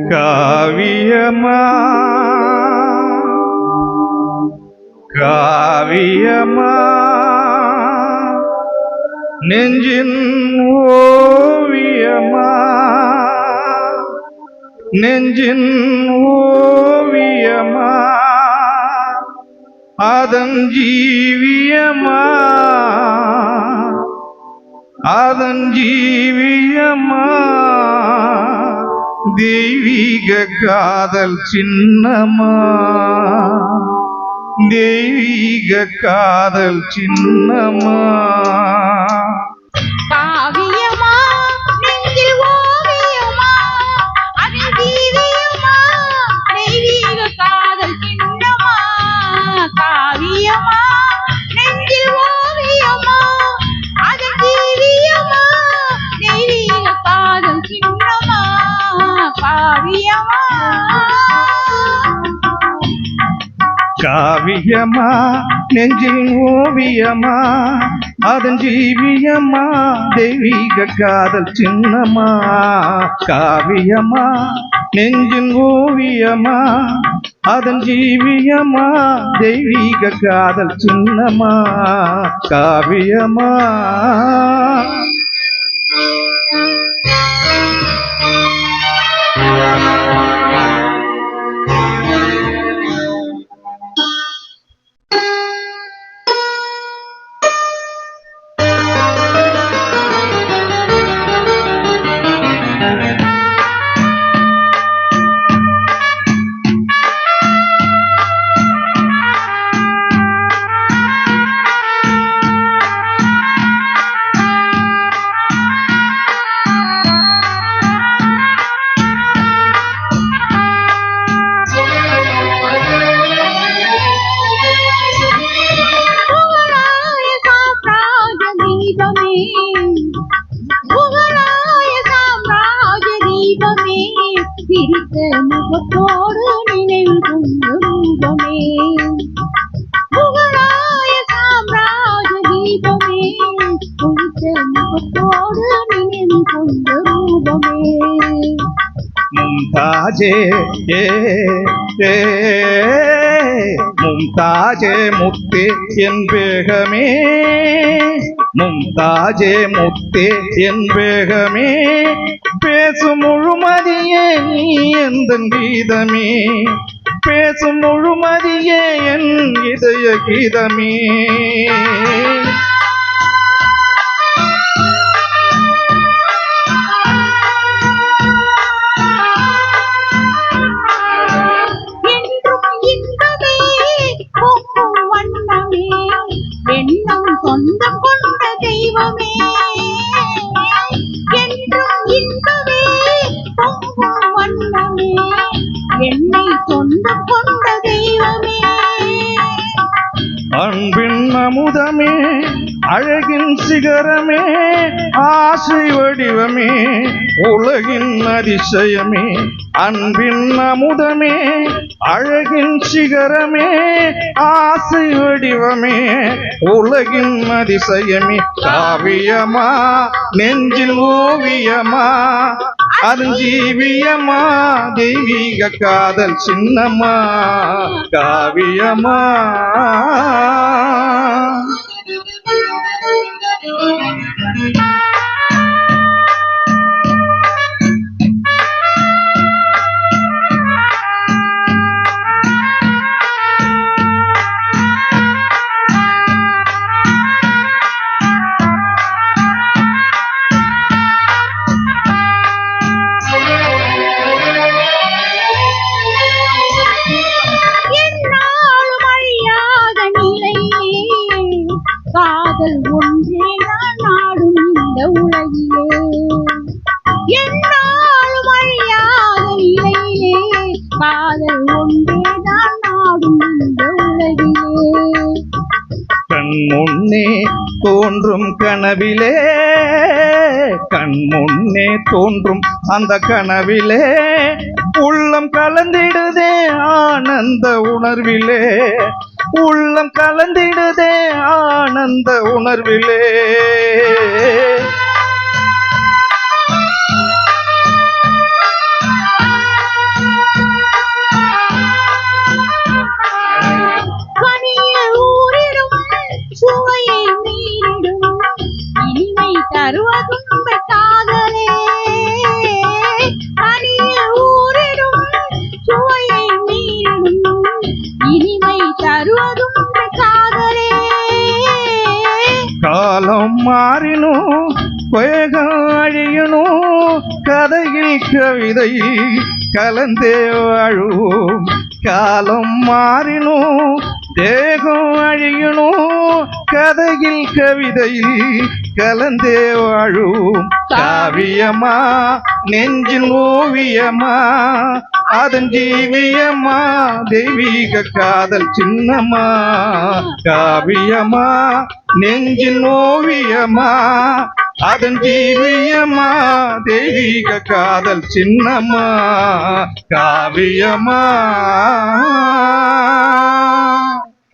காவியமா காவியமா நெஞ்சின் ஓவியமா நெஞ்சின் ஓவியமா அதன் ஜீவியமா அதன் ஜீவியமா தெய்வீக காதல் சின்னமா தெய்வீக காதல் சின்னமா காவியமா நெஞ்சில் ஓவியமா அதில் ஜீவியமா தெய்வீக காதல் சின்னமா காவியமா நெஞ்சில் ஓவியமா அதில் ஜீவியமா தெய்வீக காதல் சின்னமா காவியமா காவியமா நெஞ்சில் ஓவியமா அதன் ஜீவியமா தெய்வீக காதல் சின்னமா காவியமா நெஞ்சின் ஓவியமா அதன் ஜீவியமா தெய்வீக காதல் சின்னமா காவியமா முகத்தோடு நினைவு கொண்ட ரூபமே முகலாய சாம்ராஜ தீபமே குறித்த முகத்தோடு நினைவு கொண்ட ரூபமே மும்தாஜே மும்தாஜே முத்தே என் வேகமே மும்தாஜே முத்தே என் வேகமே பேசும் முழுமதியே நீ எந்த கீதமே பேசும் முழுமதியே என் இதய கீதமே சொந்தம் கொண்ட தெய்வமே என்றும் இன்பமே பொங்கும் வண்ணமே என்னை சொந்தம் கொண்ட தெய்வமே அன்பின் அமுதமே அழகின் சிகரமே ஆசை வடிவமே உலகின் அதிசயமே அன்பின் அமுதமே அழகின் சிகரமே ஆசை வடிவமே உலகின் அதிசயமே காவியமா நெஞ்சில் ஓவியமா அதன் ஜீவியமா தெய்வீக காதல் சின்னமா காவியமா காதல் ஒன்றே நான் நாடும் இந்த உலகிலே என்னாலும் அழியாத நிலையிலே காதல் ஒன்றே நான் நாடும் இந்த உலகிலே கண் முன்னே தோன்றும் கனவிலே கண் முன்னே தோன்றும் அந்த கனவிலே உள்ளம் கலந்திடுதே ஆனந்த உணர்விலே உள்ளம் கலந்திடுதே ஆனந்த உணர்விலே கதையில் கவிதையில் கலந்தே வாழுவோம். காலம் மாறினும் தேகம் அழியணும், கதையில் கவிதையில் கலந்தே வாழும். காவியமா நெஞ்சில் ஓவியமா, அதன் ஜீவியமா தெய்வீக காதல் சின்னமா. காவியமா நெஞ்சில் ஓவியமா, அதன் ஜீவியமா தெய்வீக காதல் சின்னமா. காவியமா